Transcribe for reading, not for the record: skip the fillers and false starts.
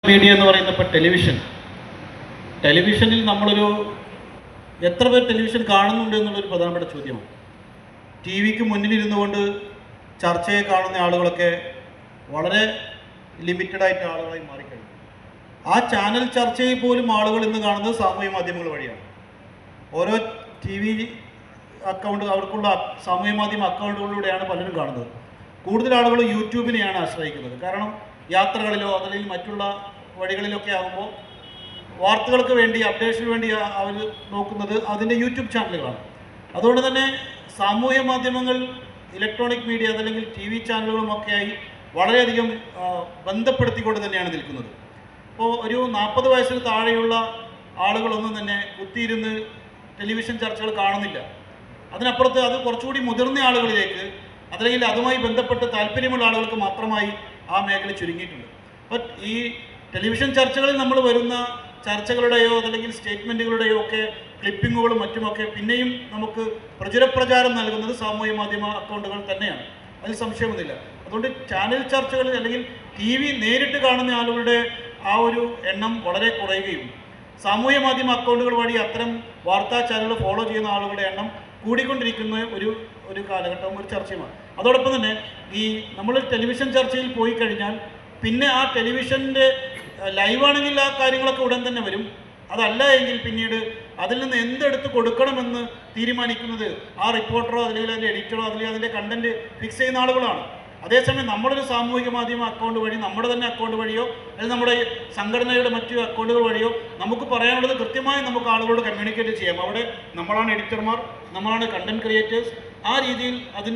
Media എന്ന് പറയുന്നത് ഇപ്പോൾ ടെലിവിഷനിൽ നമ്മളൊരു എത്ര പേർ ടെലിവിഷൻ കാണുന്നുണ്ട് എന്നുള്ളൊരു പ്രധാനപ്പെട്ട ചോദ്യമാണ്. ടി വിക്ക് മുന്നിലിരുന്നു കൊണ്ട് ചർച്ചയെ കാണുന്ന ആളുകളൊക്കെ വളരെ ലിമിറ്റഡായിട്ട് ആളുകളായി മാറിക്കഴിഞ്ഞു. ആ ചാനൽ ചർച്ചയിൽ പോലും ആളുകൾ ഇന്ന് കാണുന്നത് സാമൂഹ്യ മാധ്യമങ്ങൾ വഴിയാണ്. ഓരോ ടി വി അക്കൗണ്ട് അവർക്കുള്ള സാമൂഹ്യ മാധ്യമ അക്കൗണ്ടുകളിലൂടെയാണ് പലരും കാണുന്നത്. കൂടുതൽ ആളുകൾ യൂട്യൂബിനെയാണ് ആശ്രയിക്കുന്നത്. കാരണം യാത്രകളിലോ അല്ലെങ്കിൽ മറ്റുള്ള വഴികളിലൊക്കെ ആകുമ്പോൾ വാർത്തകൾക്ക് വേണ്ടി അപ്ഡേഷന് വേണ്ടി അവർ നോക്കുന്നത് അതിൻ്റെ യൂട്യൂബ് ചാനലുകളാണ്. അതുകൊണ്ട് തന്നെ സാമൂഹ്യ മാധ്യമങ്ങൾ, ഇലക്ട്രോണിക് മീഡിയ അതല്ലെങ്കിൽ ടി വി ചാനലുകളുമൊക്കെയായി വളരെയധികം ബന്ധപ്പെടുത്തിക്കൊണ്ട് തന്നെയാണ് നിൽക്കുന്നത്. ഇപ്പോൾ ഒരു 40 വയസ്സിന് താഴെയുള്ള ആളുകളൊന്നും തന്നെ കുത്തിയിരുന്ന് ടെലിവിഷൻ ചർച്ചകൾ കാണുന്നില്ല. അതിനപ്പുറത്ത് അത് കുറച്ചുകൂടി മുതിർന്ന ആളുകളിലേക്ക് അതല്ലെങ്കിൽ അതുമായി ബന്ധപ്പെട്ട് താല്പര്യമുള്ള ആളുകൾക്ക് മാത്രമായി ആ മേഖല ചുരുങ്ങിയിട്ടുണ്ട്. അപ്പോൾ ഈ ടെലിവിഷൻ ചർച്ചകളിൽ നമ്മൾ വരുന്ന ചർച്ചകളുടെയോ അതല്ലെങ്കിൽ സ്റ്റേറ്റ്മെൻറ്റുകളുടെയോ ഒക്കെ ക്ലിപ്പിങ്ങുകളും മറ്റുമൊക്കെ പിന്നെയും നമുക്ക് പ്രചാരം നൽകുന്നത് സാമൂഹ്യ മാധ്യമ അക്കൗണ്ടുകൾ തന്നെയാണ്. അതിൽ സംശയമൊന്നുമില്ല. അതുകൊണ്ട് ചാനൽ ചർച്ചകളിൽ അല്ലെങ്കിൽ ടി വി നേരിട്ട് കാണുന്ന ആളുകളുടെ ആ ഒരു എണ്ണം വളരെ കുറയുകയും സാമൂഹ്യ മാധ്യമ അക്കൗണ്ടുകൾ വഴി അത്തരം വാർത്താ ചാനലുകൾ ഫോളോ ചെയ്യുന്ന ആളുകളുടെ എണ്ണം കൂടിക്കൊണ്ടിരിക്കുന്ന ഒരു കാലഘട്ടവും ഒരു ചർച്ചയുമാണ്. അതോടൊപ്പം തന്നെ ഈ നമ്മൾ ടെലിവിഷൻ ചർച്ചയിൽ പോയി കഴിഞ്ഞാൽ പിന്നെ ആ ടെലിവിഷൻ്റെ ലൈവാണെങ്കിൽ ആ കാര്യങ്ങളൊക്കെ ഉടൻ തന്നെ വരും. അതല്ല എങ്കിൽ പിന്നീട് അതിൽ നിന്ന് എന്തെടുത്ത് കൊടുക്കണമെന്ന് തീരുമാനിക്കുന്നത് ആ റിപ്പോർട്ടറോ അല്ലെങ്കിൽ അതിൻ്റെ എഡിറ്ററോ അല്ലെങ്കിൽ അതിൻ്റെ കണ്ടൻറ്റ് ഫിക്സ് ചെയ്യുന്ന ആളുകളാണ്. അതേസമയം നമ്മളൊരു സാമൂഹിക മാധ്യമ അക്കൗണ്ട് വഴി നമ്മുടെ തന്നെ അക്കൗണ്ട് വഴിയോ അല്ലെങ്കിൽ നമ്മുടെ സംഘടനയുടെ മറ്റു അക്കൗണ്ടുകൾ വഴിയോ നമുക്ക് പറയാനുള്ളത് കൃത്യമായി നമുക്ക് ആളുകളോട് കമ്മ്യൂണിക്കേറ്റ് ചെയ്യാം. അവിടെ നമ്മളാണ് എഡിറ്റർമാർ, നമ്മളാണ് കണ്ടൻറ് ക്രിയേറ്റേഴ്സ്. ആ രീതിയിൽ അതിന്